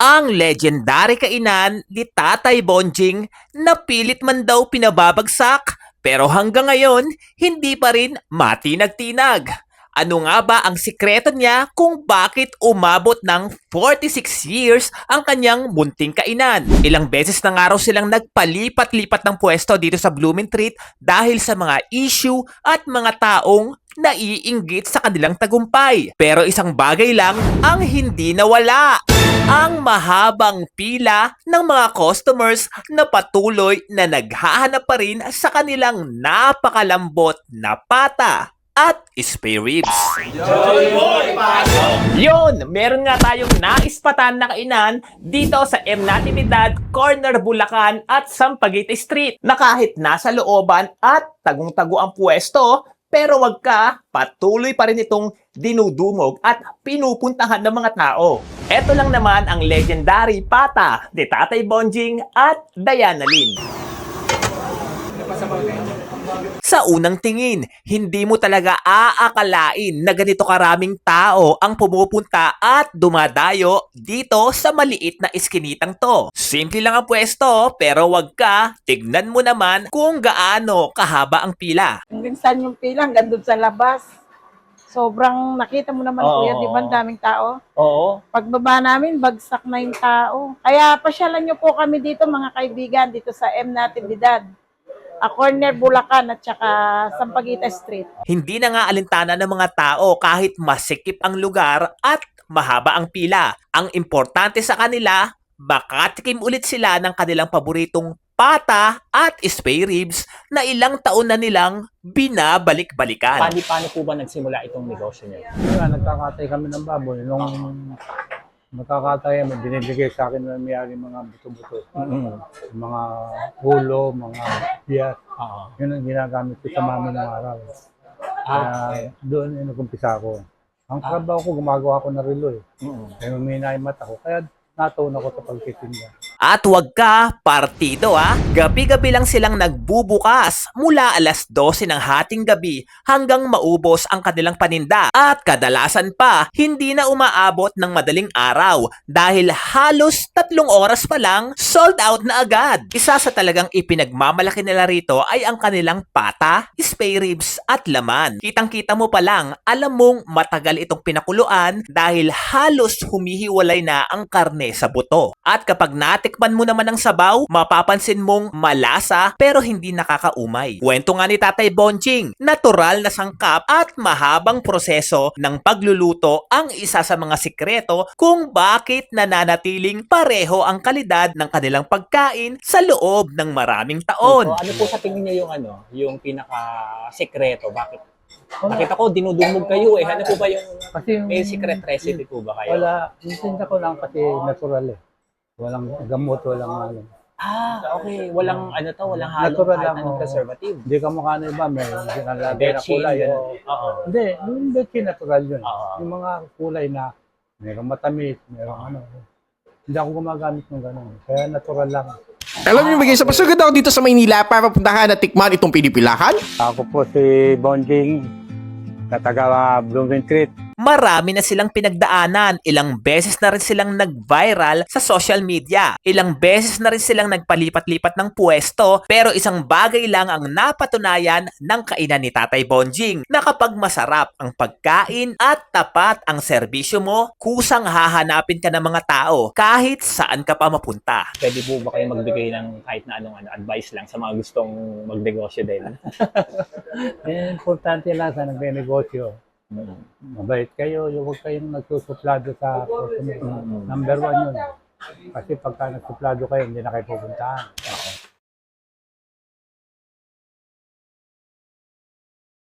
Ang legendary kainan ni Tatay Bonjing na pilit man daw pinababagsak pero hanggang ngayon hindi pa rin matinag-tinag. Ano nga ba ang sikreto niya kung bakit umabot ng 46 years ang kanyang munting kainan? Ilang beses na nga raw silang nagpalipat-lipat ng pwesto dito sa Blooming Treat dahil sa mga issue at mga taong naiinggit sa kanilang tagumpay. Pero isang bagay lang ang hindi nawala. Ang mahabang pila ng mga customers na patuloy na naghahanap pa rin sa kanilang napakalambot na pata at spare ribs. Yun! Meron nga tayong naispatan na kainan dito sa M. Natividad, Corner Bulacan at Sampaguita Street na kahit nasa looban at tagong-tago ang pwesto, pero wag ka, patuloy pa rin itong dinudumog at pinupuntahan ng mga tao. Ito lang naman ang legendary pata ni Tatay Bonjing at Diana Lynn. Sa unang tingin, hindi mo talaga aakalain na ganito karaming tao ang pumupunta at dumadayo dito sa maliit na iskinitang to. Simple lang ang pwesto pero wag ka, tignan mo naman kung gaano kahaba ang pila. Minsan yung pila hanggang doon sa labas. Sobrang nakita mo naman kuya, di ba? Ang daming tao. Oo. Pagbaba namin, bagsak na yung tao. Kaya pasyalan nyo po kami dito mga kaibigan, dito sa M. Natividad. Corner Bulacan at saka Sampaguita Street. Hindi na nga alintana ng mga tao kahit masikip ang lugar at mahaba ang pila. Ang importante sa kanila, makatikim ulit sila ng kanilang paboritong pata at spare ribs na ilang taon na nilang binabalik-balikan. Paano po ba nagsimula itong negosyo niyo? Nagkakatay kami ng baboy. Nung magkakatay, binibigay sa akin ng mayari mga buto-buto. Mga ulo, mga biyat. Yun ang ginagamit ko sa mami ng araw. Kaya doon nag-umpisa ako. Ang trabaho ko, gumagawa ko ng relo eh. Kaya humina yung mata ko. Kaya natuon ako sa pagtitinda. At wag ka, partido Gabi-gabi lang silang nagbubukas mula alas 12 ng hating gabi hanggang maubos ang kanilang paninda. At kadalasan pa, hindi na umaabot ng madaling araw dahil halos 3 oras pa lang sold out na agad. Isa sa talagang ipinagmamalaki nila rito ay ang kanilang pata, spare ribs at laman. Kitang-kita mo pa lang, alam mong matagal itong pinakuluan dahil halos humihiwalay na ang karne sa buto. At kapag natikman mo naman ang sabaw, mapapansin mong malasa pero hindi nakakaumay. Kwento nga ni Tatay Bonjing, natural na sangkap at mahabang proseso ng pagluluto ang isa sa mga sikreto kung bakit nananatiling pareho ang kalidad ng kanilang pagkain sa loob ng maraming taon. Ano po sa tingin niyo yung pinaka-sekreto? Bakit? Nakita ko, dinudumog kayo eh. Ano po ba yung may secret recipe po ba kayo? Wala, minsan ko lang kasi natural eh. Walang gamot, walang ano. Okay. Walang walang halo Natural kahit lang, anong oo. preservative. Hindi ka mukha na iba, may ginalagay na Betchin, kulay. ganun. Oo. Hindi, yung betchin natural yun. Oo. Yung mga kulay na mayroong matamis, mayroong ano. Hindi ako gumagamit ng gano'n. Kaya natural lang. Alam niyo ba guys, pasugod ako dito sa Maynila para puntahan at tikman itong pinipilahan? Ako po si Bonjing, na taga Blooming Treat. Marami na silang pinagdaanan, ilang beses na rin silang nag-viral sa social media, ilang beses na rin silang nagpalipat-lipat ng pwesto, pero isang bagay lang ang napatunayan ng kainan ni Tatay Bonjing na kapag masarap ang pagkain at tapat ang serbisyo mo, kusang hahanapin ka ng mga tao kahit saan ka pa mapunta. Pwede po ba kayo magbigay ng kahit na anong advice lang sa mga gustong magnegosyo din? Importante lang sa nagbe-negosyo. Mabait kayo, huwag kayong nagsusuplado sa customer. Number 1 yun. Kasi pagka nagsuplado kayo, hindi na kayo pupuntahan.